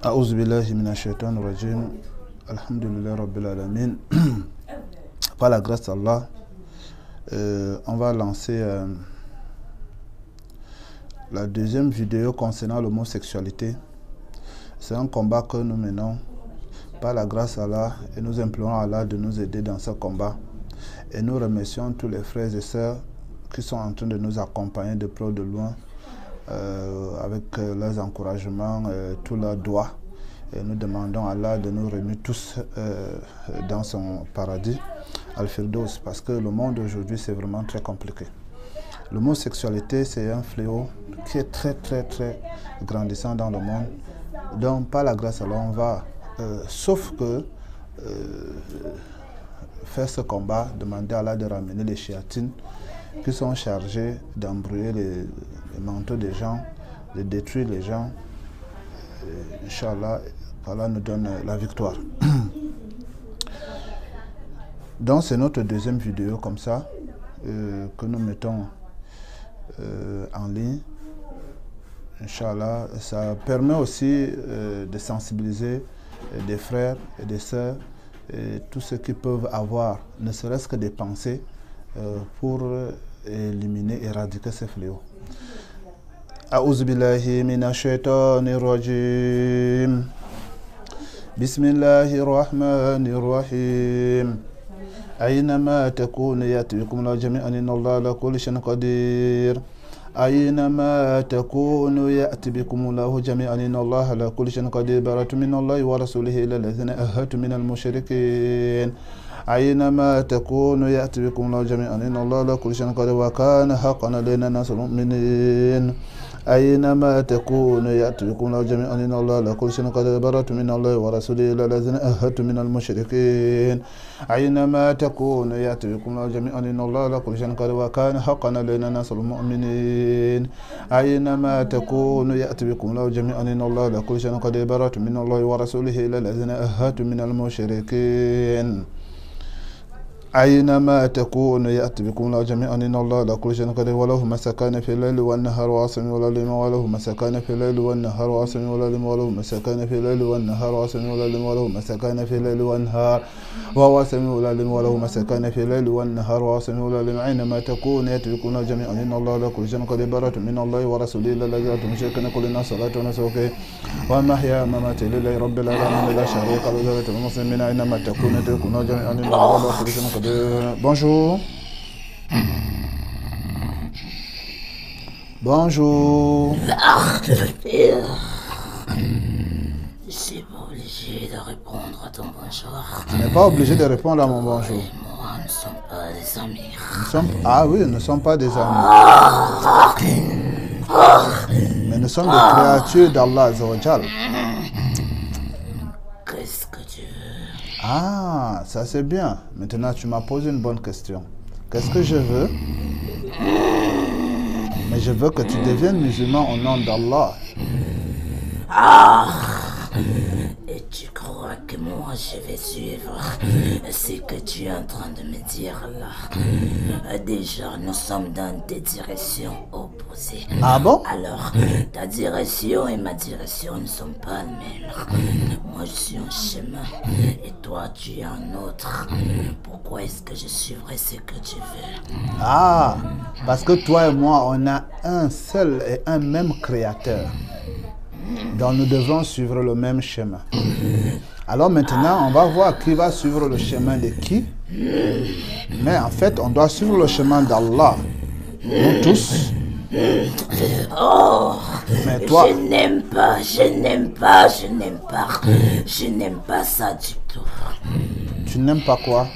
A'ouzou billahi minash shaitanir rajim. Alhamdulillah rabbil alamin. Par la grâce d'Allah, on va lancer la deuxième vidéo concernant l'homosexualité. C'est un combat que nous menons par la grâce d'Allah et nous implorons Allah de nous aider dans ce combat. Et nous remercions tous les frères et sœurs qui sont en train de nous accompagner de près ou de loin avec leurs encouragements, tous leurs doigts. Et nous demandons à Allah de nous remettre tous dans son paradis, Al-Firdaus, parce que le monde aujourd'hui c'est vraiment très compliqué. L'homosexualité c'est un fléau qui est très grandissant dans le monde. Donc par la grâce d'Allah on va, sauf que faire ce combat, demander à Allah de ramener les chiatines qui sont chargés d'embrouiller les manteaux des gens, de détruire les gens. Inch'Allah, Allah nous donne la victoire. Donc c'est notre deuxième vidéo comme ça que nous mettons en ligne. Inch'Allah, ça permet aussi de sensibiliser des frères et des sœurs et tous ceux qui peuvent avoir, ne serait-ce que des pensées pour éliminer, éradiquer ces fléaux. A'ouzou billahi minash shaitanir rajim. Bismillahir rahmanir rahim. Aynama takunu ya'ti bikum la jami'an inna Allaha ala kulli shay'in qadir. أينما تكونوا يأتي بكم الله جميعا إن الله على كل شيء قدير برأت من الله ورسوله إلى الذين أهدتم من المشركين أينما تكونوا يأتي بكم الله جميعا إن الله على كل شيء قدير وكان حقا علينا نصر المؤمنين أينما تكونوا يأتي بكم الله جميعا إن الله على كل شيء قدير برأت من الله ورسوله إلى الذين أهدتم من المشركين أينما تكونوا يأتي بكم الله جميعا إن الله على كل شيء قدير وكان حقا علينا نصر المؤمنين أينما تكونوا يأتي بكم الله جميعا إن الله على كل شيء قدير برأت من الله ورسوله إلى الذين أهدتم من المشركين أينما تكونوا يأتي بكم الله جميعا إن الله على كل شيء قدير وله ما سكن في الليل والنهار وعاصم والعلم وله ما سكن في الليل والنهار وعاصم والعلم وله ما سكن في الليل والنهار وعاصم والعلم وله ما سكن في الليل والنهار وعاصم والعلم وله ما سكن في الليل والنهار وعاصم والعلم أينما تكونوا يأتي بكم الله جميعا إن الله على كل شيء قدير برأت من الله ورسوله إلى الذين تشركون كل الناس صلاة ونسوك ومحيا مماتي لله رب العالمين لا شريك له ذرية المسلمين أينما تكونوا يأتي بكم الله جميعا إن الله على كل شيء قدير. Bonjour. Bonjour. Je suis pas obligé de répondre à ton bonjour. Tu n'es pas obligé de répondre à mon bonjour. Et moi, nous ne sommes pas des amis. Ah oui, nous ne sommes pas des amis. Mais nous sommes des créatures d'Allah Azzawajal. Qu'est-ce que tu veux? Ah, ça c'est bien. Maintenant, tu m'as posé une bonne question. Qu'est-ce que je veux? Mais je veux que tu deviennes musulman au nom d'Allah. Et tu crois que moi je vais suivre ce que tu es en train de me dire là? Déjà, nous sommes dans des directions opposées. Ah bon? Alors, ta direction et ma direction ne sont pas les mêmes. Moi, je suis un chemin et toi, tu es un autre. Pourquoi est-ce que je suivrai ce que tu veux? Ah, parce que toi et moi, on a un seul et un même créateur. Donc nous devons suivre le même chemin. Alors maintenant, on va voir qui va suivre le chemin de qui. Mais en fait, on doit suivre le chemin d'Allah. Nous tous. Oh, Mais toi... je n'aime pas ça du tout. Tu n'aimes pas quoi?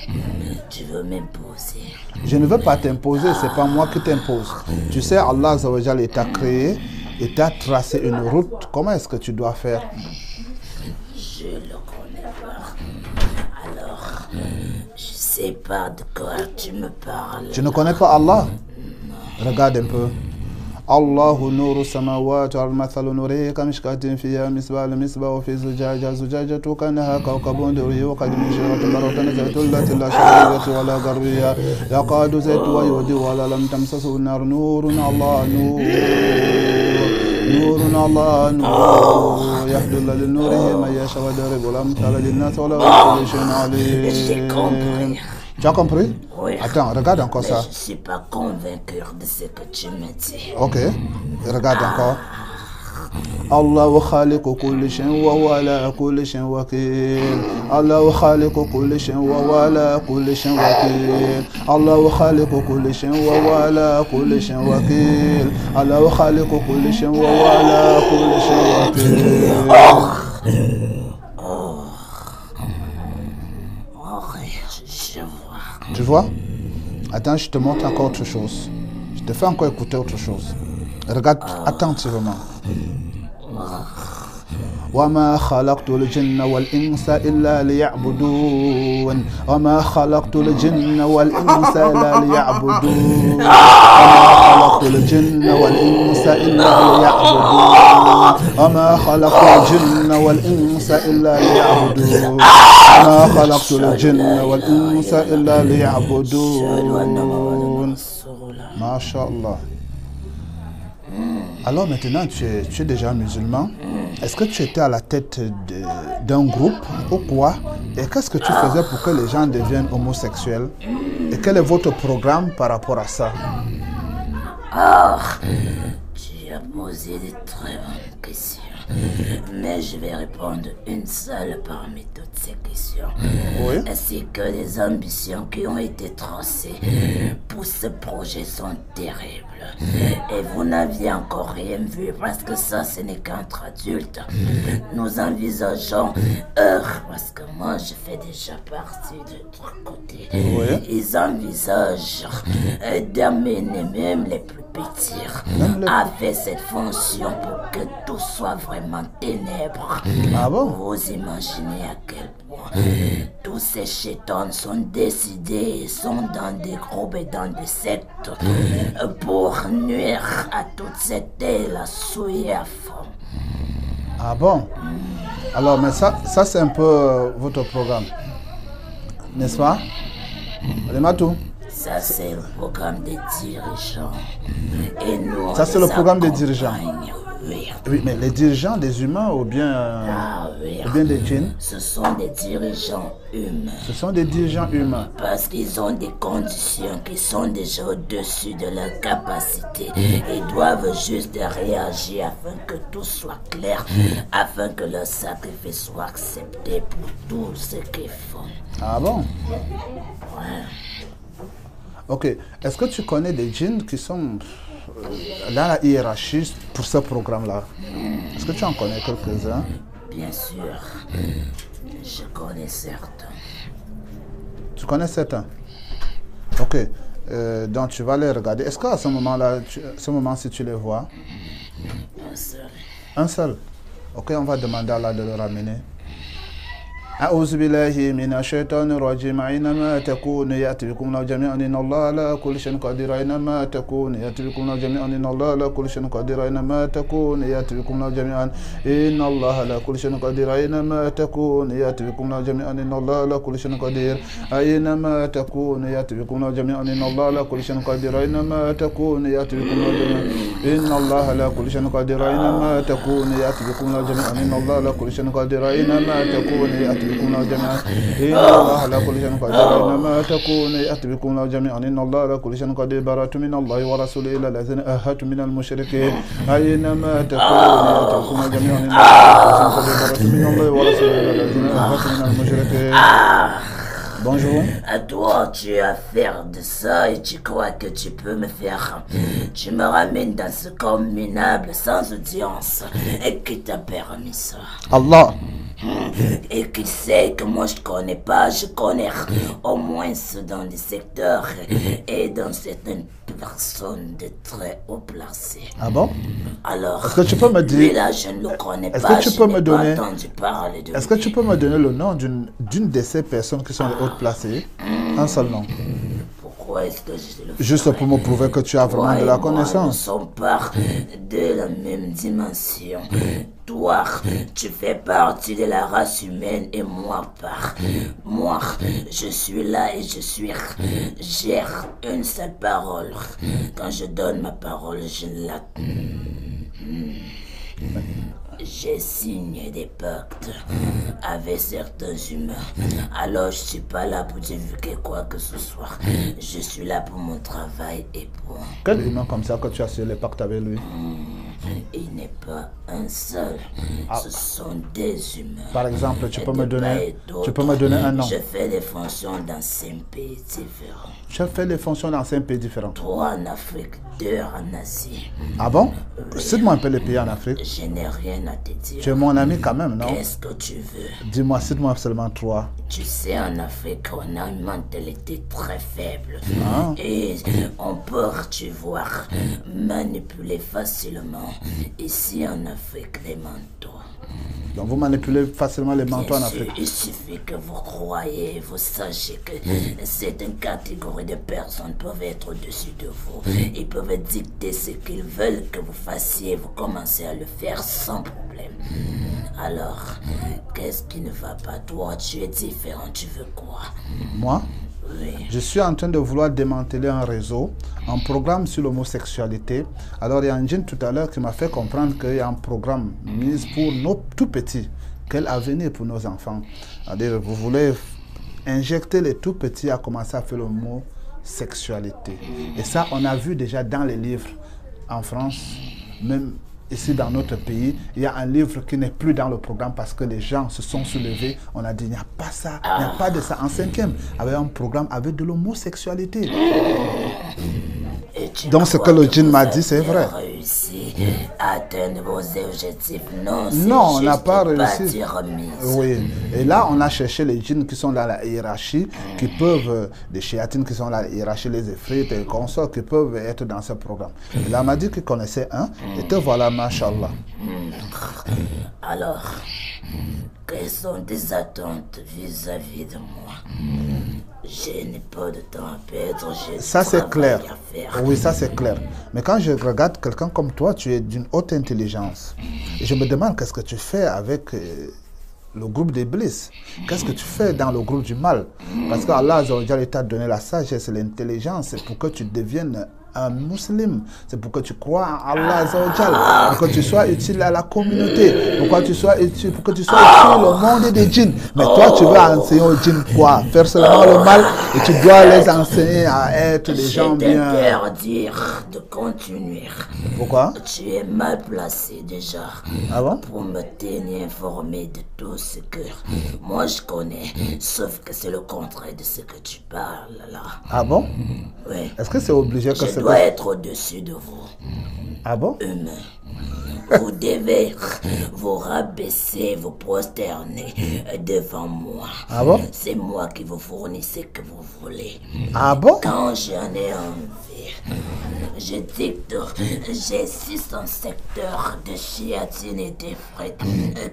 Tu veux m'imposer. Je ne veux pas t'imposer, c'est pas moi qui t'impose. Tu sais, Allah Azzawajal t'a créé et t'a tracé une route. Comment est-ce que tu dois faire? Je le connais pas. Alors, je sais pas de quoi tu me parles. Tu ne connais pas Allah? Regarde un peu. Allahu nuru samawati wal mathalu nurihi kamishkatin fiha misbah misbah fi zujajatu kanaha kawkabun durihi wa qad mushirat baratan zaytul lati la shariyati wa la garriya yaqadu zaytu wa yudi wa la lam tamsasu nar nurun Allah nur نور على نور يهدي الله لنوره من يشاء ويضرب الأمثال للناس ولو بكل شيء J'ai عليم. compris. Tu as compris? Oui. Attends, regarde encore Mais ça. je suis pas convaincu de ce que tu me dis. Ok, regarde encore. الله خالق كل شيء وهو على كل شيء وكيل. الله خالق كل شيء وهو على كل شيء وكيل. الله خالق كل شيء وهو على كل شيء وكيل. الله خالق كل شيء وهو على كل شيء وكيل. Je vois. Tu vois? Attends, je te montre encore autre chose. Je te fais encore écouter autre chose. Regarde attentivement. وما خلقت الجن والإنس إلا ليعبدون. وما خلقت الجن والإنس إلا ليعبدون. وما خلقت الجن والإنس إلا ليعبدون. وما خلقت الجن والإنس إلا ليعبدون. وما خلقت الجن والإنس إلا ليعبدون. ما شاء الله. Alors maintenant, tu es déjà musulman. Est-ce que tu étais à la tête d'un groupe ou quoi? Et qu'est-ce que tu faisais pour que les gens deviennent homosexuels? Et quel est votre programme par rapport à ça? Tu as posé de très bonnes questions. Mais je vais répondre une seule parmi toutes ces questions. Oui. Ainsi que les ambitions qui ont été tracées pour ce projet sont terribles. Et vous n'aviez encore rien vu parce que ça, ce n'est qu'entre adultes. Nous envisageons, parce que moi je fais déjà partie de l'autre côté. Oui. Ils envisagent d'amener même les plus petits à faire cette fonction pour que tout soit vraiment ténèbres. Ah bon? Vous imaginez à quel point tous ces chétons sont décidés, sont dans des groupes et dans des sectes pour nuire à toute cette terre, la souiller à fond. Ah bon? Alors, mais ça c'est un peu votre programme, n'est-ce pas? Matou? Ça, c'est le programme des dirigeants. Et nous, Ça, c'est le programme des dirigeants. Oui. Oui, mais les dirigeants des humains ou bien des djinns? Ce sont des dirigeants humains. Ce sont des dirigeants humains. Parce qu'ils ont des conditions qui sont déjà au-dessus de leur capacité. Ils doivent juste réagir afin que tout soit clair, afin que leur sacrifice soit accepté pour tout ce qu'ils font. Ah bon? Ouais. Ok. Est-ce que tu connais des djinns qui sont dans la hiérarchie pour ce programme-là? Est-ce que tu en connais quelques-uns? Bien sûr. Je connais certains. Tu connais certains? Ok. Donc tu vas les regarder. Est-ce qu'à ce moment-là, ce moment-ci, tu les vois? Un seul. Un seul. Ok, on va demander à Allah de le ramener. أعوذ بالله من الشيطان الرجيم أينما تكون يأتي بكم الله جميعا إن الله على كل شيء قدير أينما تكون يأتي بكم الله جميعا إن الله على كل شيء قدير أينما تكون يأتي بكم الله جميعا إن الله على كل شيء قدير أينما تكون يأتي بكم الله جميعا إن الله على كل شيء قدير أينما تكون يأتي بكم الله جميعا إن الله على كل شيء قدير أينما تكون يأتي بكم الله جميعا إن الله على كل شيء قدير أينما تكون يأتي بكم الله جميعا إن الله على كل شيء قدير أينما تكون يأتي بكم الله جميعا إن الله على كل شيء قدير أينما تكون يأتي بكم الله جميعا إن الله على كل شيء قدير براءة من الله ورسوله إلى الذين عاهدتم من المشركين أينما تكون يأتي بكم الله جميعا إن الله على كل شيء قدير براءة من الله ورسوله إلى الذين عاهدتم من المشركين. Bonjour. À toi, tu as affaire de ça et tu crois que tu peux me faire. Tu me ramènes dans ce corps minable sans audience. Et qui t'a permis ça? Allah. Et qui sait que moi je connais pas, je connais au moins dans des secteurs et dans certaines personnes de très haut placés. Ah bon? Alors, est-ce que tu peux me dire, lui là, je ne le connais est-ce pas, que tu peux me donner, entendu parler de est-ce que tu peux me donner le nom d'une de ces personnes qui sont les hautes placées? Un seul nom. Pourquoi est-ce que je le Juste pour me prouver que tu as vraiment de la connaissance. Nous sommes pas de la même dimension. Toi, tu fais partie de la race humaine et moi pas. Moi, je suis là et j'ai une seule parole. Quand je donne ma parole, je la... j'ai signé des pactes avec certains humains. Alors je suis pas là pour divulguer quoi que ce soit. Je suis là pour mon travail et point. Quel humain comme ça que tu as signé les pactes avec lui? Il n'est pas un seul. Ce sont des humains. Par exemple, tu Et peux de me part donner et d'autre, un nom. Je fais des fonctions dans 5 pays différents. Tu as fait les fonctions dans 5 pays différents. 3 en Afrique, 2 en Asie. Ah bon? Cite-moi un peu les pays en Afrique. Je n'ai rien à te dire. Tu es mon ami quand même, non? Qu'est-ce que tu veux? Dis-moi, cite-moi seulement 3. Tu sais, en Afrique, on a une mentalité très faible. Et on peut, tu vois, manipuler facilement. Ici en Afrique, les manteaux. Donc vous manipulez facilement les manteaux en Bien sûr, Afrique. il suffit que vous croyez, vous sachiez que certaines catégories de personnes peuvent être au-dessus de vous. Ils peuvent dicter ce qu'ils veulent que vous fassiez. Vous commencez à le faire sans problème. Alors, qu'est-ce qui ne va pas? Toi, tu es différent, tu veux quoi? Moi? Oui. Je suis en train de vouloir démanteler un réseau, un programme sur l'homosexualité. Alors il y a un jeune tout à l'heure qui m'a fait comprendre qu'il y a un programme mis pour nos tout petits. Quel avenir pour nos enfants? C'est-à-dire vous voulez injecter les tout petits à commencer à faire le mot sexualité. Et ça, on a vu déjà dans les livres en France, même ici dans notre pays, il y a un livre qui n'est plus dans le programme parce que les gens se sont soulevés. On a dit, il n'y a pas ça, il n'y a pas de ça. En 5e, avec un programme avec de l'homosexualité. Donc ce que le djinn m'a dit, c'est vrai. Réussi à atteindre vos objectifs. Non, on n'a pas réussi. Remise. Oui. Et là, on a cherché les djinns qui sont dans la hiérarchie, qui peuvent, des chéatines qui sont dans la hiérarchie, les effrites et les consorts, qui peuvent être dans ce programme. Et là, on m'a dit qu'il connaissait un, et te voilà, machallah. Alors, quelles sont tes attentes vis-à-vis de moi? Je n'ai pas de temps à perdre. Ça, c'est clair. Oui, ça, c'est clair. Mais quand je regarde quelqu'un comme toi, tu es d'une haute intelligence. Et je me demande qu'est-ce que tu fais avec le groupe d'Iblis. Qu'est-ce que tu fais dans le groupe du mal? Parce qu'Allah t'a donné la sagesse et l'intelligence pour que tu deviennes un musulman. C'est pour que tu crois en Allah, pour que tu sois utile à la communauté, pour que tu sois utile au monde des djinns. Mais toi, tu veux enseigner aux djinns quoi? Faire seulement le mal et tu dois les enseigner à être des gens bien. Je t'interdire de continuer. Pourquoi? Tu es mal placé déjà. Ah bon? Pour me tenir informé de tout ce que moi je connais, sauf que c'est le contraire de ce que tu parles là. Ah bon? Oui. Est-ce que c'est obligé que je dois être au-dessus de vous. Ah bon? Humain. Vous devez vous rabaisser, vous prosterner devant moi. Ah bon? C'est moi qui vous fournis ce que vous voulez. Ah bon? Quand j'en ai envie, je dicte, j'ai 600 secteurs de chiatine et d'effrite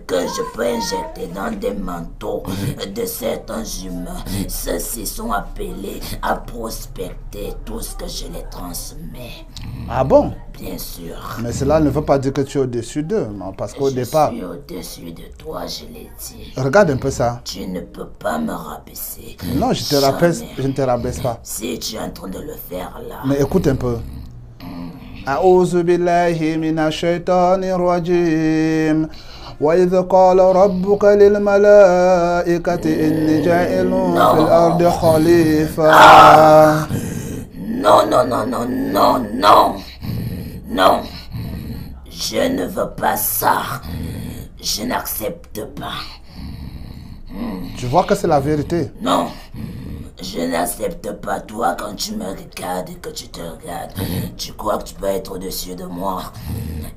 que je peux injecter dans des manteaux de certains humains. Ceux-ci sont appelés à prospecter tout ce que je les transmets. Ah bon? Bien sûr. Mais cela ne veut pas dire que tu es au-dessus d'eux, parce qu'au départ... Je suis au-dessus de toi, je l'ai dit. Regarde un peu ça. Tu ne peux pas me rabaisser. Non, je ne te rabaisse pas. Si tu es en train de le faire là... Mais écoute un peu. أعوذ بالله من الشيطان الرجيم وإذ قال ربك للملائكة إني جاعل في الأرض خليفة. Non, non, non, non, non, non. Non. Je ne veux pas ça. Je n'accepte pas. Tu vois que c'est la vérité? Non. Je n'accepte pas toi quand tu me regardes et que tu te regardes. Tu crois que tu peux être au-dessus de moi?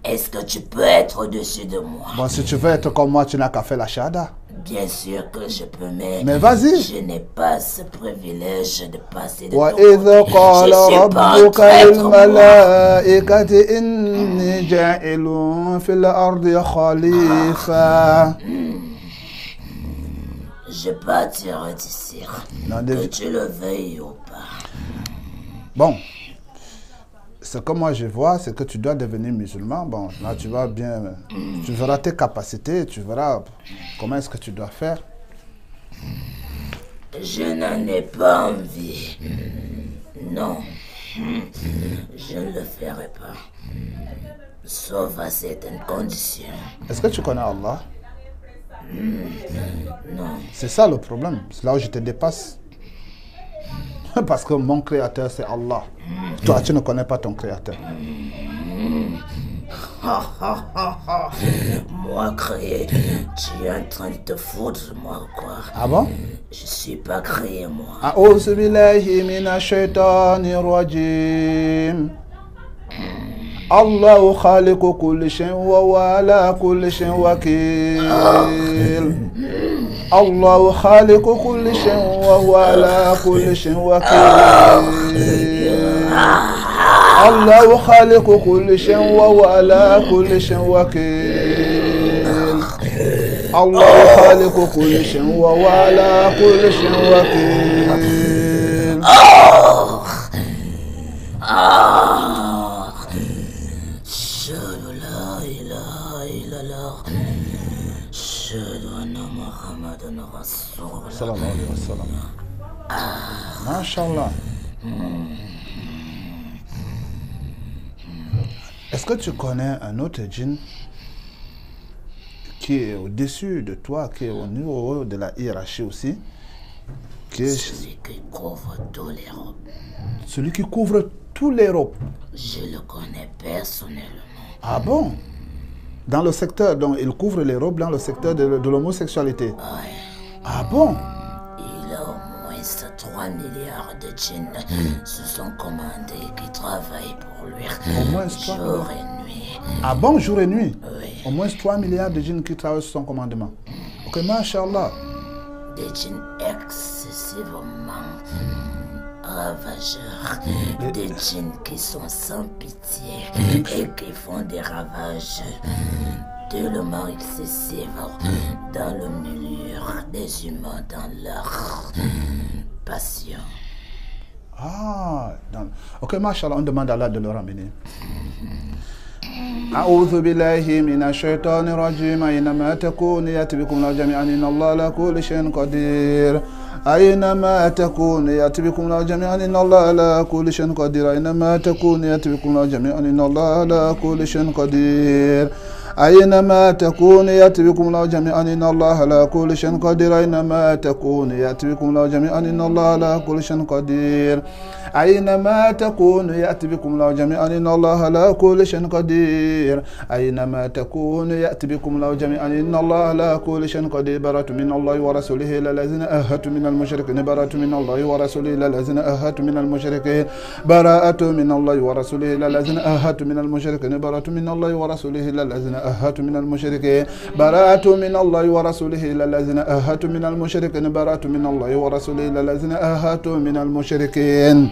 Est-ce que tu peux être au-dessus de moi? Bon, si tu veux être comme moi, tu n'as qu'à faire la shahada. Bien sûr que je peux, mais vas-y. Je n'ai pas ce privilège de passer de وإذ قال ربك للملائكة إني جاعل في الأرض خليفة. Je partirai d'ici, que tu le veuilles ou pas. Bon, ce que moi je vois, c'est que tu dois devenir musulman. Bon, là tu vas bien, tu verras tes capacités, tu verras comment est-ce que tu dois faire. Je n'en ai pas envie. Non. Je ne le ferai pas. Sauf à certaines conditions. Est-ce que tu connais Allah? Non. C'est ça le problème. C'est là où je te dépasse. Parce que mon créateur, c'est Allah. Toi, tu ne connais pas ton créateur. Moi créé, tu es en train de te foutre de moi ou quoi? Ah bon? Je suis pas créé moi. A'udhu billahi minash shaitanir rajim. Allahu khaliqu kulli shay'in wa huwa ala kulli shay'in wakil. Allahu khaliqu kulli shay'in wa huwa ala kulli shay'in wakil. الله خالق كل شيء وهو على كل شيء وكيل الله خالق كل شيء وهو على كل شيء وكيل أشهد لا إله إلا الله أشهد أن محمدا رسول الله صلى الله عليه وسلم ما شاء الله. Est-ce que tu connais un autre djinn qui est au-dessus de toi, qui est au niveau de la hiérarchie aussi, qui est Celui qui couvre tous les robes. celui qui couvre tous les robes? Je le connais personnellement. Ah bon? Dans le secteur, donc il couvre les robes dans le secteur de l'homosexualité. Ouais. Ah bon? Il a au moins 3 milliards de djinns sous son commandé qui travaillent pour lui. Au moins 3 jour et nuit. Ah bon, jour et nuit? Oui. Au moins 3 milliards de djinns qui travaillent sous son commandement. Ok, mashallah. Des djinns excessivement ravageurs. Des djinns qui sont sans pitié et qui font des ravages tellement excessifs dans le milieu des humains, dans leur passion. Ah, ok, mashallah, on demande à Allah de le ramener. أعوذ بالله من الشيطان الرجيم أينما تكون يأتي بكم الله جميعا إن الله على كل شيء قدير أينما تكون يأتي بكم الله جميعا إن الله على كل شيء قدير أينما تكون يأتي بكم الله جميعا إن الله على كل شيء قدير أينما تكون يأتي بكم الله جميعا إن الله على كل شيء قدير أينما تكون يأتي بكم الله جميعا إن الله على كل شيء قدير أينما تكون يأتي بكم الله جميعا إن الله على كل شيء قدير أينما تكون يأتي بكم الله جميعا إن الله على كل شيء قدير براءة من الله ورسوله إلى الذين أهدوا من المشركين براءة من الله ورسوله إلى الذين أهدوا من المشركين براءة من الله ورسوله إلى الذين أهدوا من المشركين براءة من الله ورسوله إلى الذين أهدوا من المشركين براءة من الله ورسوله إلى الذين أهدوا من المشركين براءة من الله ورسوله إلى الذين أهدوا من المشركين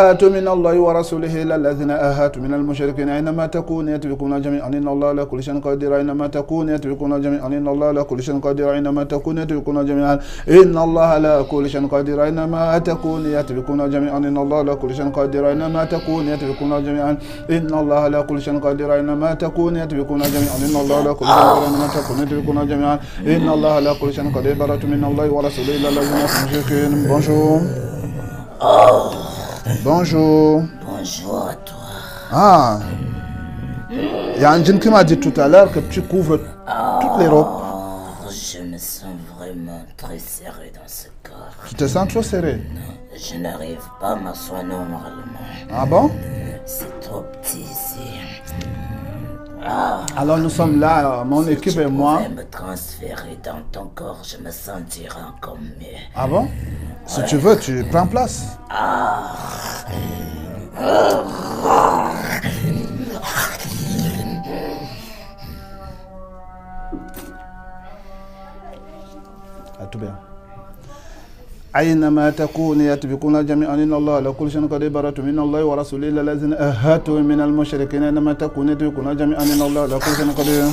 براءة من الله ورسوله إلى الذين آهدوا من المشركين أينما تكون يأتي بكم الله جميعا إن الله على كل شيء قدير أينما تكون يأتي بكم الله جميعا إن الله على كل شيء قدير أينما تكون يأتي بكم الله جميعا إن الله على كل شيء قدير أينما تكون يأتي بكم الله جميعا إن الله على كل شيء قدير أينما تكون يأتي بكم الله جميعا إن الله على كل شيء قدير أينما تكون يأتي بكم الله جميعا إن الله على كل شيء قدير أينما تكون يأتي بكم الله جميعا إن الله على كل شيء قدير براءة من الله ورسوله إلى الذين آهدوا من المشركين. Bonjour. Bonjour. Bonjour à toi. Ah. Il y a un djinn qui m'a dit tout à l'heure que tu couvres toutes les robes. Je me sens vraiment très serré dans ce corps. Tu te sens trop serré. Je n'arrive pas à m'asseoir normalement. Ah bon? C'est trop petit ici. Alors nous sommes là, mon équipe et moi. Si tu pouvais me transférer dans ton corps, je me sentirais encore mieux. Ah bon? Si tu veux, tu prends place. Tout bien. أينما تكون يأتي بكم الله جميعا إن الله على كل شيء قدير براءة من الله ورسوله إلى الذين أهدوا من المشركين أينما تكون يأتي بكم الله جميعا إن الله على كل شيء قدير.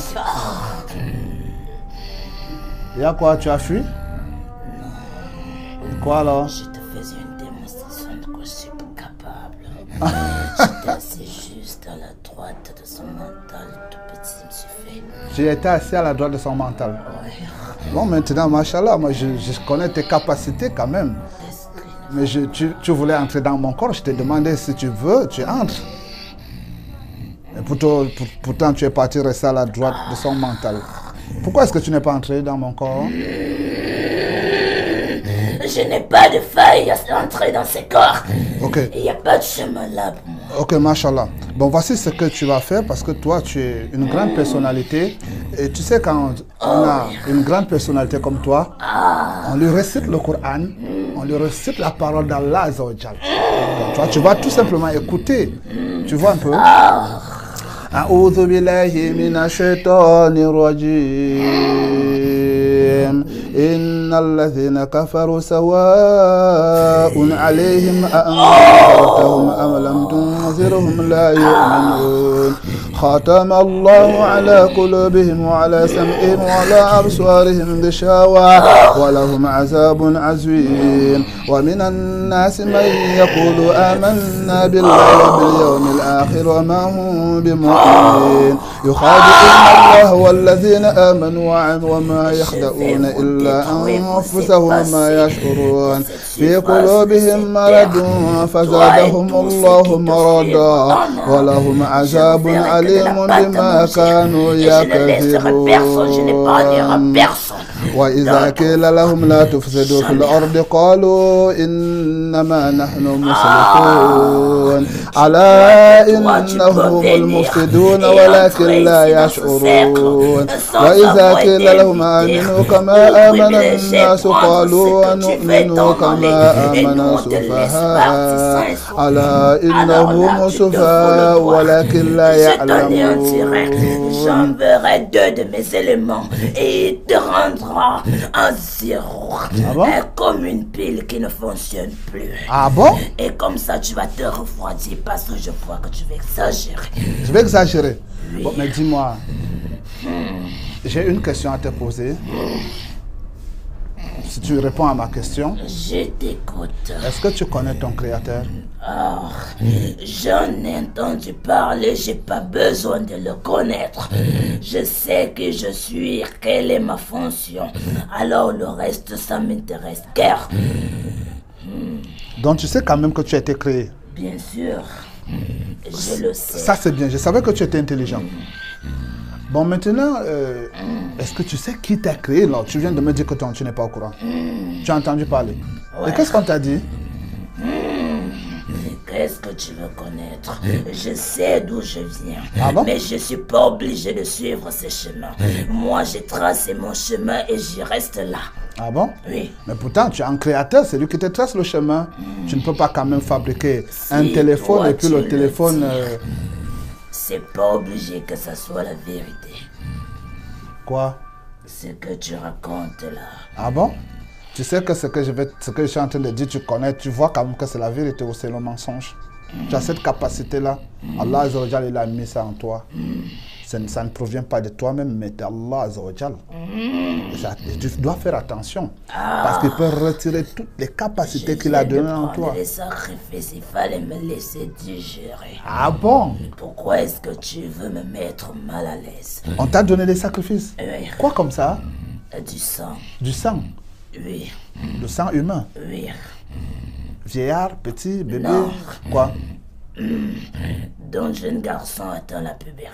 Il y a quoi? Tu as fui? Quoi alors? Je te faisais une démonstration de quoi je suis capable. J'étais assis juste à la droite de son mental, tout petit, je me suis fait. J'ai été assis à la droite de son mental. Ouais. Bon, maintenant, machallah, moi je connais tes capacités quand même. L'esprit Mais tu voulais entrer dans mon corps, je t'ai demandé si tu veux, tu entres. Et pourtant, tu es parti rester à la droite de son mental. Pourquoi est-ce que tu n'es pas entré dans mon corps? Je n'ai pas de faille à entrer dans ces corps. Ok. Il n'y a pas de chemin là pour moi. Ok, machallah. Bon, voici ce que tu vas faire parce que toi, tu es une grande personnalité. Et tu sais, quand on a une grande personnalité comme toi, on lui récite le Coran, on lui récite la parole d'Allah Azza wa Jal. Donc, toi, tu vas tout simplement écouter. Tu vois un peu? أعوذ بالله من الشيطان الرجيم إن الذين كفروا سواء عليهم أأنذرتهم أم لم تنذرهم لا يؤمنون ختم الله على قلوبهم وعلى سمعهم وعلى أبصارهم غشاوة ولهم عذاب عظيم ومن الناس من يقول آمنا بالله وباليوم الآخر وما هم بمؤمنين يخادعون الله والذين آمنوا وما يخدعون إلا أنفسهم وما يشعرون في قلوبهم مرض فزادهم الله مرضا ولهم عذاب عليم بما كانوا يكذبون وإذا قيل لهم لا تفسدوا في الأرض قالوا إنما نحن مصلحون ألا إنهم المفسدون ولكن لا يشعرون وإذا قيل لهم آمنوا كما آمن الناس قالوا ونؤمن كما آمن السفهاء ألا إنهم سفهاء ولكن لا يعلمون. J'enverrai deux de mes éléments et il te rendra un zéro. Comme une pile qui ne fonctionne plus. Ah bon? Et comme ça, tu vas te refroidir parce que je vois que tu vas exagérer. Je vais exagérer. Oui. Bon, mais dis-moi, j'ai une question à te poser. Si tu réponds à ma question, je t'écoute. Est-ce que tu connais ton créateur? Ah, j'en ai entendu parler, j'ai pas besoin de le connaître. Je sais que je suis, quelle est ma fonction. Alors le reste, ça m'intéresse guère. Donc tu sais quand même que tu as été créé? Bien sûr, je le sais. Ça c'est bien, je savais que tu étais intelligent. Bon, maintenant, est-ce que tu sais qui t'a créé? Non, tu viens de me dire que tu n'es pas au courant. Tu as entendu parler. Ouais. Et qu'est-ce qu'on t'a dit? Qu'est-ce que tu veux connaître? Je sais d'où je viens. Ah bon? Mais je ne suis pas obligé de suivre ce chemin. Moi, j'ai tracé mon chemin et j'y reste là. Ah bon? Oui. Mais pourtant, tu es un créateur, c'est lui qui te trace le chemin. Tu ne peux pas quand même fabriquer un téléphone toi, et puis le téléphone... C'est pas obligé que ça soit la vérité. Quoi? Ce que tu racontes là. Ah bon? Tu sais que ce que je suis en train de dire, tu connais, tu vois quand même que c'est la vérité ou c'est le mensonge. Tu as cette capacité-là. Allah Azza wa Jal, il a mis ça en toi. Ça ne provient pas de toi-même, mais d'Allah Azza wa Jal. Tu dois faire attention. Parce qu'il peut retirer toutes les capacités qu'il a données en toi. Les sacrifices, il fallait me laisser digérer. Ah bon? Pourquoi est-ce que tu veux me mettre mal à l'aise? On t'a donné des sacrifices? Oui. Quoi comme ça? Du sang. Du sang? Oui. Du sang humain? Oui. Vieillard, petit, bébé? Non. Quoi? D'un jeune garçon atteint la puberté.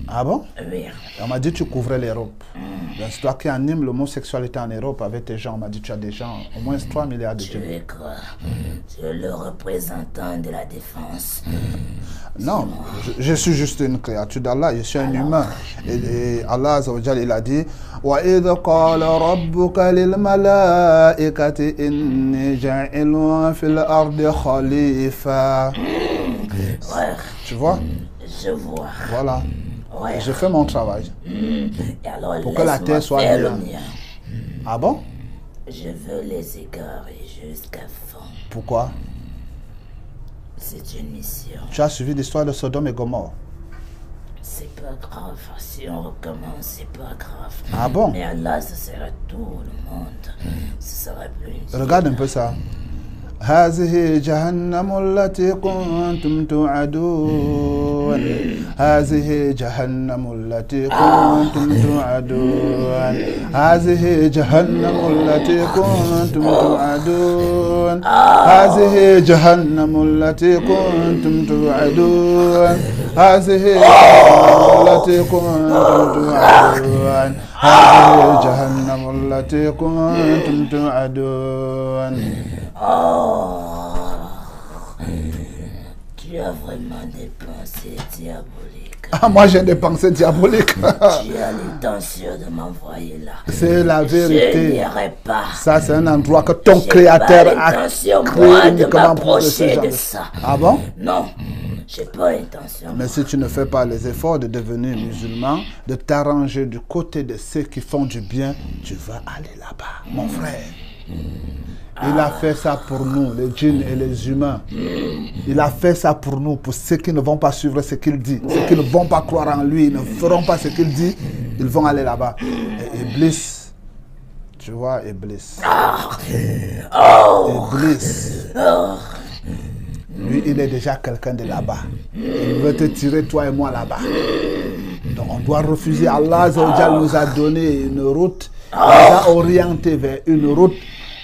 Ah bon? Oui. On m'a dit que tu couvrais l'Europe. C'est toi qui anime l'homosexualité en Europe avec tes gens. On m'a dit que tu as des gens, au moins 3 milliards de Tu gens. es quoi? Tu es le représentant de la défense. Non, je suis juste une créature d'Allah, je suis un humain. Et Allah Azza wa Jal, il a dit وَإِذْ قَالَ رَبُّكَ لِلْمَلَائِكَةِ إِنِّي جَاعِلٌ فِي الْأَرْضِ خَلِيفَةً. Ouais. Tu vois? Je vois. Voilà. Ouais. Je fais mon travail. Et alors, Pour que la terre soit faire bien. le mien. Ah bon? Je veux les égarer jusqu'à fond. Pourquoi? C'est une mission. Tu as suivi l'histoire de Sodome et Gomorrhe. C'est pas grave. Si on recommence, c'est pas grave. Ah bon? Mais Allah, ce sera tout le monde. Ce sera plus une... Regarde un peu ça. هذه جهنم التي كنتم توعدون هذه جهنم التي كنتم توعدون هذه جهنم التي كنتم توعدون هذه جهنم التي كنتم توعدون هذه جهنم التي كنتم توعدون هذه جهنم التي كنتم توعدون. Tu as vraiment des pensées diaboliques. Ah, moi j'ai des pensées diaboliques. Tu as l'intention de m'envoyer là. C'est la vérité. Je n'irai pas. Ça, c'est un endroit que ton Créateur a créé uniquement pour ce genre de ça. Ah bon? Non, j'ai pas intention. Mais si tu ne fais pas les efforts de devenir musulman, de t'arranger du côté de ceux qui font du bien, tu vas aller là-bas, mon frère. Il a fait ça pour nous, les djinns et les humains. Il a fait ça pour nous, pour ceux qui ne vont pas suivre ce qu'il dit, ceux qui ne vont pas croire en lui, ne feront pas ce qu'il dit, ils vont aller là-bas. Et Iblis, tu vois, Iblis. Iblis. Lui, il est déjà quelqu'un de là-bas. Il veut te tirer, toi et moi, là-bas. Donc, on doit refuser. Allah Azzawajal nous a donné une route, nous a orienté vers une route.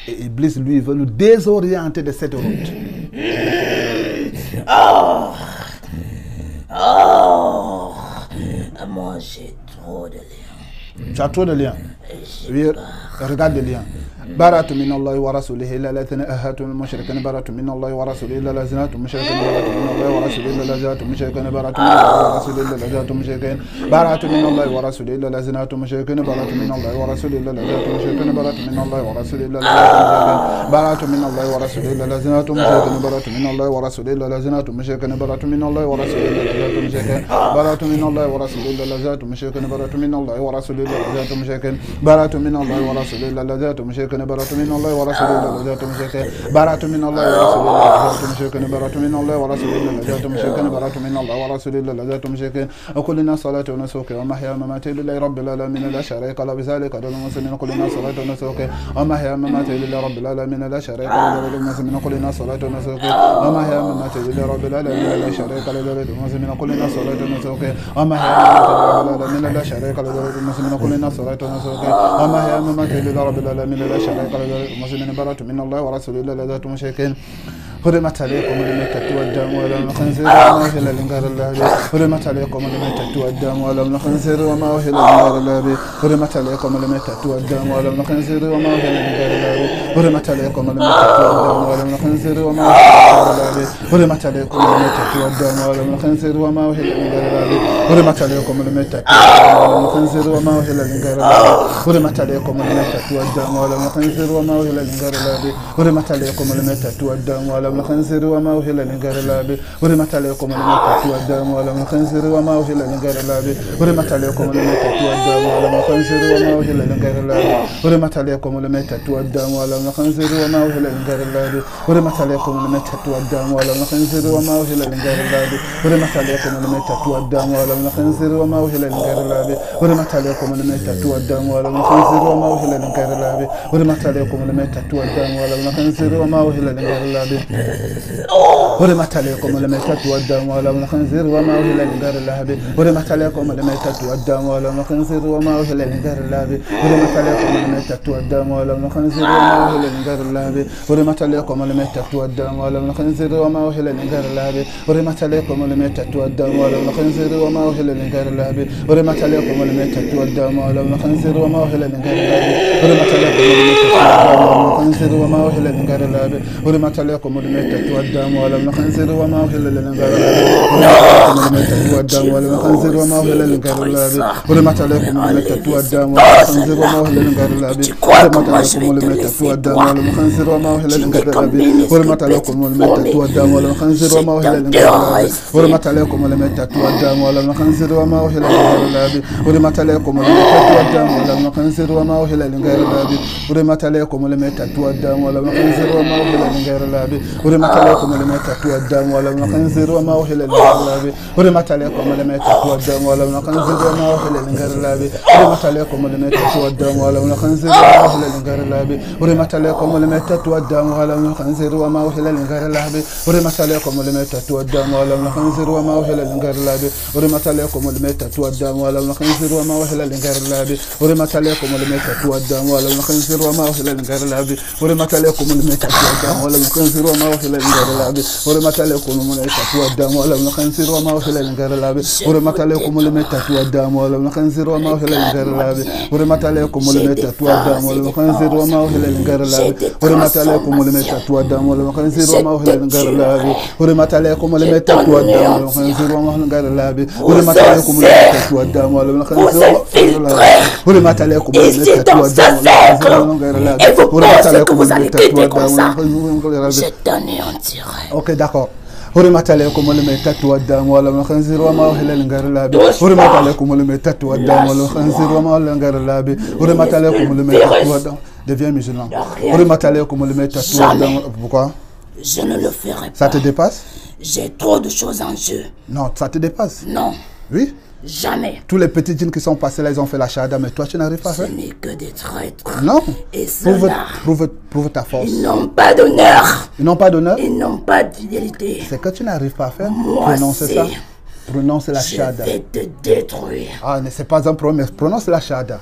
Et Iblis, lui, veut nous désorienter de cette route. Moi, j'ai trop de liens. Tu as trop de liens. Oui, regarde les liens. برأت من الله ورسوله إلا الذين أهاتوا المشركين برأت من الله ورسوله إلا الذين أهاتوا المشركين برأت من الله ورسوله إلا الذين أهاتوا المشركين برأت من الله ورسوله إلا الذين أهاتوا المشركين برأت من الله ورسوله إلا الذين أهاتوا المشركين برأت من الله ورسوله إلا الذين أهاتوا المشركين برأت من الله ورسوله إلا الذين أهاتوا المشركين برأت من الله ورسوله إلا الذين أهاتوا المشركين برأت من الله ورسوله إلا الذين أهاتوا المشركين برأت من الله ورسوله إلا الذين أهاتوا المشركين برأت من الله ورسوله إلا الذين أهاتوا المشركين برأت من الله ورسوله إلا الذين أهاتوا المشركين برأت من الله ورسوله إلا الذين أهاتوا المشركين برأت من الله ورسوله إلا الذين أهاتوا المشركين برأت من الله ورسوله إلا الذين أهاتوا المشركين وكلنا صلاة ونسوك ومحيا ومماتي لله رب العالمين لا شريك له بذلك دون المسلمين كلنا صلاة ونسوك ومحيا ومماتي لله رب العالمين لا شريك له دون المسلمين كلنا صلاة ونسوك ومحيا ومماتي لله رب العالمين لا شريك له دون المسلمين كلنا صلاة ونسوك ومحيا ومماتي لله رب العالمين لا شريك له دون المسلمين كلنا صلاة ونسوك ومحيا ومماتي لله رب العالمين لا شريك له دون المسلمين برأت من الله ورسوله إلا الذين أهاتوا المشركين حرمت عليكم الميتة والدم ولحم الخنزير وما أهل لغير الله به حرمت عليكم الميتة والدم ولحم الخنزير وما أهل لغير الله به حرمت عليكم الميتة والدم ولحم الخنزير وما أهل لغير الله به حرمت عليكم الميتة والدم ولحم الخنزير وما أهل حرمت عليكم الميتة والدم ولحم الخنزير وما أهل لغير الله به حرمت عليكم الميتة ولحم الخنزير وما أهل لغير الله حرمت عليكم الميتة والدم ولحم الخنزير وما أهل لغير الله حرمت عليكم الميتة والدم ولحم الخنزير وما أهل لغير الله به حرمت عليكم الميتة والدم ولحم الخنزير وما أهل لغير الله به حرمت عليكم الميتة والدم ولحم الخنزير وما أهل لغير الله به حرمت عليكم الميتة والدم ولحم الخنزير وما أهل لغير الله به حرمت عليكم الميتة والدم ولحم الخنزير وما أهل لغير الله به حرمت عليكم الميتة والدم ولحم الخنزير وما أهل لغير الله به حرمت عليكم الميتة والدم ولحم الخنزير وما أهل لغير الله به حرمت عليكم الميتة والدم ولحم الخنزير وما أهل لغير الله به حرمت عليكم الميتة والدم ولحم الخنزير وما أهل لغير الله به حرمت عليكم الميتة والدم ولحم الخنزير وما أهل لغير الله به حرمت عليكم الميتة والدم ولحم الخنزير وما أهل لغير الله به حرمت عليكم الميتة والدم ولحم الخنزير وما أهل لغير الله به حرمت عليكم الميتة والدم ولحم الخنزير وما أهل لغير الله به حرمت عليكم الميتة والدم ولحم الخنزير وما أهل لغير الله به حرمت عليكم الميتة والدم ولحم الخنزير وما أهل لغير الله به حرمت عليكم الميتة والدم ولحم الخنزير وما أهل لغير الله به حرمت عليكم الميتة والدم ولحم الخنزير وما أهل لغير الله به حرمت عليكم الميتة والدم ولحم الخنزير وما أهل لغير الله به حرمت عليكم الميتة والدم ولحم الخنزير وما أهل لغير الله به حرمت عليكم الميتة والدم ولحم الخنزير وما أهل لغير الله به حرمت عليكم الميتة والدم ولحم الخنزير وما أهل لغير الله به حرمت عليكم الميتة والدم ولحم الخنزير وما أهل لغير الله به حرمت عليكم الميتة والدم ولحم الخنزير وما أهل لغير الله به حرمت عليكم الميتة والدم ولحم الخنزير وما أهل لغير الله به حرمت عليكم الميتة والدم ولحم الخنزير وما أهل لغير الله به حرمت حرمت عليكم الميتة والدم ولحم الخنزير وما أهل لغير الله به حرمت عليكم الميتة والدم ولحم الخنزير وما أهل لغير الله به حرمت عليكم الميتة والدم ولحم الخنزير وما أهل لغير الله به حرمت عليكم الميتة والدم ولحم الخنزير وما أهل لغير الله به حرمت عليكم الميتة والدم ولحم الخنزير وما أهل لغير الله به حرمت عليكم الميتة والدم ولحم الخنزير وما أهل لغير الله به حرمت عليكم الميتة والدم ولحم الخنزير وما أهل لغير الله به حرمت عليكم الميتة والدم ولحم الخنزير وما أهل لغير الله به حرمت عليكم الميتة والدم ولحم الخنزير وما أهل لغير الله به حرمت عليكم الميتة والدم ولحم الخنزير وما أهل لغير الله به حرمت عليكم الميتة والدم ولحم الخنزير حرمت عليكم الميتة والدم ولحم غير الله حرمت عليكم الميتة والدم غير الله. Je t'anéantirai. Ok, d'accord. حرمت عليكم الميتة والدم ولحم الخنزير وما أهل لغير الله به حرمت عليكم الميتة والدم ولحم الخنزير وما أهل لغير الله به حرمت عليكم الميتة والدم. Deviens musulman. حرمت عليكم الميتة والدم. Pourquoi? Je ne le ferai pas. Ça te dépasse? J'ai trop de choses en jeu. Non, ça te dépasse. Non. Oui? Jamais. Tous les petits djinns qui sont passés là, ils ont fait la shahada, mais toi, tu n'arrives pas à faire. Ce n'est que des traîtres. Non. Et ceux-là, prouve ta force. ils n'ont pas d'honneur. Ils n'ont pas d'honneur. Ils n'ont pas de fidélité. C'est que tu n'arrives pas à faire. Moi, Prononce ça. Prononce la Je shahada. vais te détruire. Ah, mais c'est pas un problème. Prononce la shahada.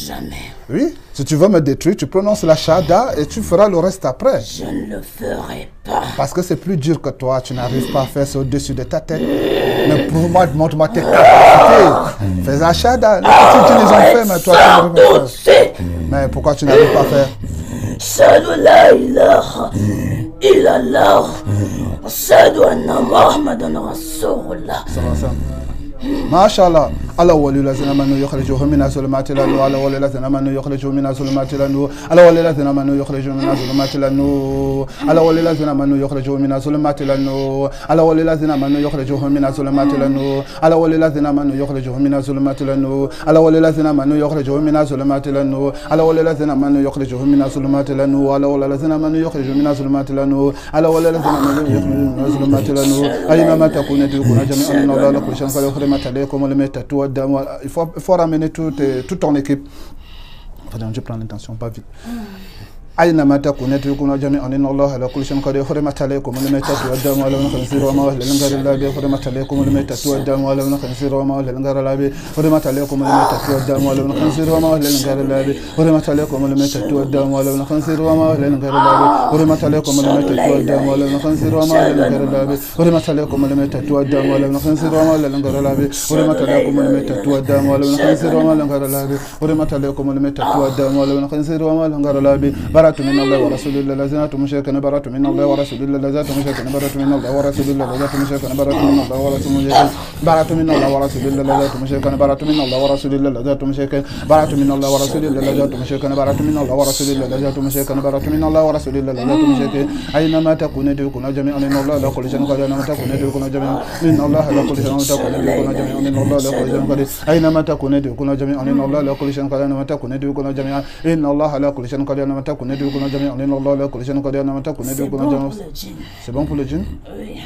Jamais. Oui. Si tu veux me détruire, tu prononces la shahada et tu feras le reste après. Je ne le ferai pas. Parce que c'est plus dur que toi. Tu n'arrives pas à faire ça au-dessus de ta tête. Mais prouve-moi, montre-moi tes capacités. Fais la shahada. Les petits djinns, ils ont fait, mais toi, tu n'arrives pas à faire. Mais pourquoi tu n'arrives pas à faire? Ashhadu la ilaha illallah. Ashhadu anna Muhammadan Rasulullah. MashaAllah. Allah wali lazina manu yukhrijuhum min az-zulumati ila an-nur. Allah wali lazina manu yukhrijuhum min az-zulumati ila an-nur. Allah wali lazina manu yukhrijuhum min az-zulumati ila an-nur. Allah wali lazina manu yukhrijuhum min az-zulumati ila an-nur. Allah wali lazina manu yukhrijuhum min az-zulumati ila an-nur. Allah wali lazina manu yukhrijuhum min az-zulumati ila an-nur. Allah wali lazina manu yukhrijuhum min az-zulumati ila an-nur. Allah wali lazina manu yukhrijuhum min az-zulumati ila an-nur. Allah wali lazina manu yukhrijuhum min az-zulumati ila an-nur. Allah wali lazina manu yukhrijuhum min az-zulumati ila an-nur. Ayna ma takunu tudrikuna jami'an inna Allaha la kulli shay'in qadir. Il faut ramener toute ton équipe. Je prends l'intention, pas vite. أينما تكونوا تكونوا جميعا إن الله على كل شيء قدير حرمت عليكم الميتة والدم ولحم الخنزير وما أهل لغير الله به حرمت عليكم الميتة والدم ولحم الخنزير وما أهل لغير الله به حرمت عليكم الميتة والدم ولحم الخنزير وما أهل لغير الله به حرمت عليكم الميتة والدم ولحم الخنزير وما أهل لغير الله به حرمت عليكم الميتة والدم ولحم الخنزير وما أهل لغير الله به حرمت عليكم الميتة والدم ولحم الخنزير وما أهل لغير الله به حرمت عليكم الميتة والدم ولحم الخنزير وما أهل لغير الله به حرمت عليكم الميتة والدم ولحم الخنزير وما أهل لغير الله به برأت من الله ورسول الله الذين تمشيكن برأت من الله ورسول الله الذين تمشيكن برأت من الله ورسول الله الذين تمشيكن برأت من الله ورسول الله برأت من الله ورسول الله الذين تمشيكن برأت من الله ورسول الله الذين تمشيكن برأت من الله ورسول الله الذين تمشيكن برأت من الله ورسول الله الذين تمشيكن برأت من الله ورسول الله الذين تمشيكن أينما تكونوا تكونوا جميعا إن الله لا كل شيء قدير أينما تكونوا تكونوا جميعا إن الله لا كل شيء تكونوا جميعا إن الله لا كل شيء قدير أينما تكونوا تكونوا جميعا إن الله لا كل شيء قدير أينما تكونوا تكونوا جميعا إن الله لا كل شيء قدير أينما تكونوا تكونوا جميعا إن الله لا كل شيء قدير أينما تكونوا تكونوا جميعا. C'est bon pour le djinn? Oui.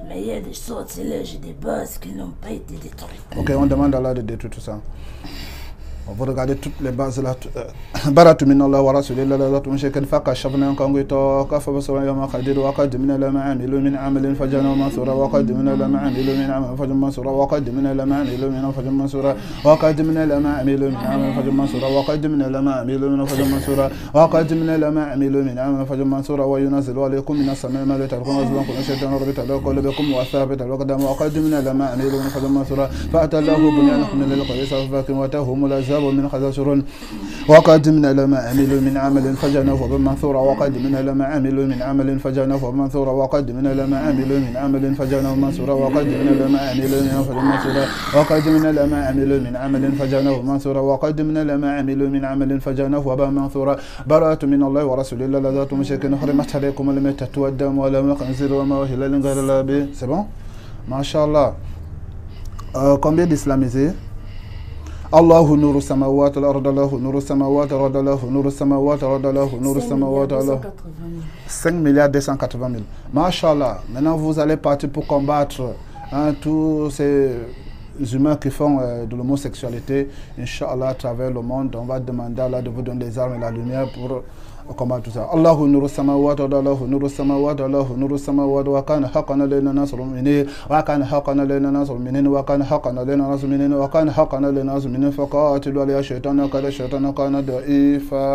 Mais il y a des sortilèges et des bases qui n'ont pas été détruites. Ok, on demande à Allah de détruire tout ça. On va regarder toutes les bases là. Baratu min Allah wa rasulillah la zatu mushrikin fakashafna ankum ghitaaka fabasara yawma qadir wa qaddimna lama amilu min amalin fajana mansura wa qaddimna lama amilu min amalin fajana mansura wa qaddimna lama amilu min fajana mansura wa qaddimna lama amilu min amalin fajana mansura wa qaddimna lama amilu min fajana mansura wa qaddimna lama amilu min amalin fajana mansura wa yunazzilu alaykum min as-samaa'i ma la tarqum azlakum shaytan rabbita qulubikum wa thabita al-qadam wa qaddimna lama amilu min fajana mansura fa atallahu bunyanakum min al-qadisa fakim wa tahum من خزاشر وقدمنا لما عملوا من عمل فجناه بمنثورا وقدمنا لما عملوا من عمل فجناه بمنثورا وقدمنا لما عملوا من عمل فجناه منصورا وقدمنا لما عملوا من عمل منصورا وقدمنا لما عملوا من عمل فجناه منصورا وقدمنا لما عملوا من عمل فجناه بمنثورا براءة من الله ورسول الله لا ذات مشرك حرمت عليكم الميتة والدم ولحم الخنزير وما أهل لغير الله به. C'est bon? Masha'Allah. Combien d'islamisés? الله نور السماوات والأرض له نور السماوات والأرض له نور السماوات والأرض له نور السماوات والأرض 5 milliards 280 000. Masha'Allah. Maintenant vous allez partir pour combattre tous ces humains qui font de l'homosexualité. Inch'Allah, à travers le monde, on va demander à Allah de vous donner les armes et la lumière pour وكما تسعى الله نور السماوات الله نور السماوات الله نور السماوات وكان حقا علينا نصر المؤمنين وكان حقا علينا نصر المؤمنين وكان حقا علينا نصر المؤمنين وكان حقا علينا نصر المؤمنين فقاتلوا على الشيطان كان الشيطان كان ضعيفا